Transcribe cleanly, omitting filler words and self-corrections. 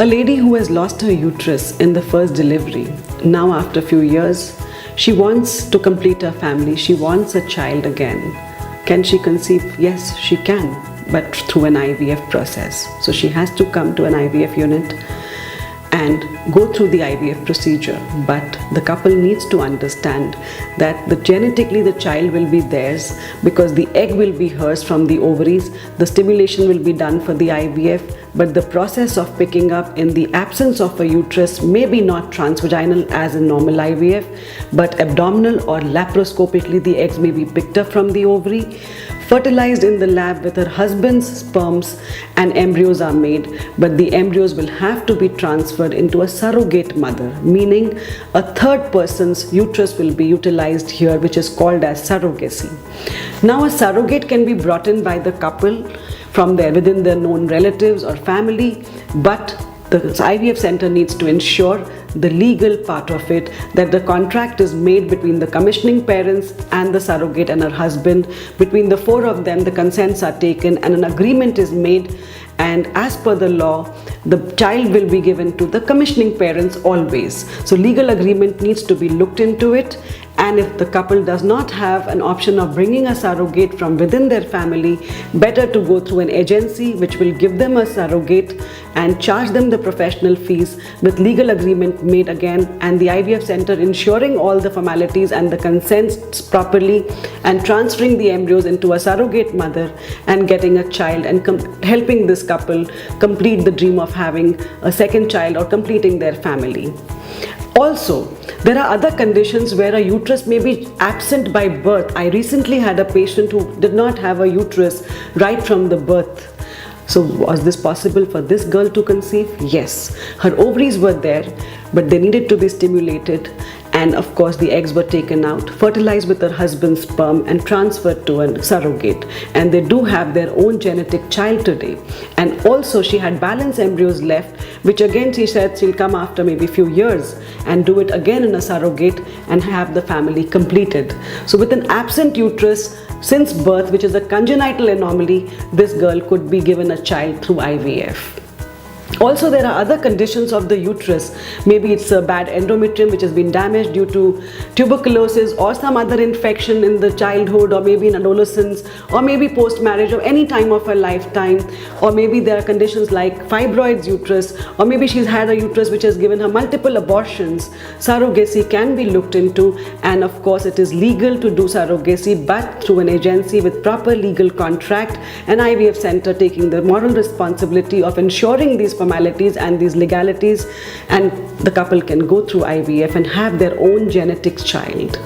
A lady who has lost her uterus in the first delivery, now after a few years, she wants to complete her family, she wants a child again. Can she conceive? Yes, she can, but through an IVF process. So she has to come to an IVF unit and go through the IVF procedure. But the couple needs to understand that genetically the child will be theirs because the egg will be hers from the ovaries. The stimulation will be done for the IVF, but the process of picking up in the absence of a uterus may be not transvaginal as in normal IVF, but abdominal or laparoscopically the eggs may be picked up from the ovary, fertilized in the lab with her husband's sperms, and embryos are made, but the embryos will have to be transferred into a surrogate mother, meaning a third person's uterus will be utilized here, which is called as surrogacy. Now a surrogate can be brought in by the couple from within their known relatives or family, but the IVF center needs to ensure the legal part of it, that the contract is made between the commissioning parents and the surrogate and her husband. Between the four of them, the consents are taken and an agreement is made, and as per the law, the child will be given to the commissioning parents always. So legal agreement needs to be looked into it, and if the couple does not have an option of bringing a surrogate from within their family, better to go through an agency which will give them a surrogate and charge them the professional fees with legal agreement made again, and the IVF center ensuring all the formalities and the consents properly and transferring the embryos into a surrogate mother and getting a child and helping this couple complete the dream of having a second child or completing their family. Also, there are other conditions where a uterus may be absent by birth. I recently had a patient who did not have a uterus right from the birth. So was this possible for this girl to conceive? Yes. Her ovaries were there, but they needed to be stimulated, and of course the eggs were taken out, fertilized with her husband's sperm and transferred to a surrogate, and they do have their own genetic child today. And also she had balance embryos left, which again she said she'll come after maybe a few years and do it again in a surrogate and have the family completed. So with an absent uterus since birth, which is a congenital anomaly, this girl could be given a child through IVF. Also, there are other conditions of the uterus. Maybe it's a bad endometrium which has been damaged due to tuberculosis or some other infection in the childhood, or maybe in adolescence, or maybe post-marriage or any time of her lifetime. Or maybe there are conditions like fibroids uterus, or maybe she's had a uterus which has given her multiple abortions. Surrogacy can be looked into, and of course it is legal to do surrogacy, but through an agency with proper legal contract, an IVF center taking the moral responsibility of ensuring these formalities and these legalities, and the couple can go through IVF and have their own genetic child.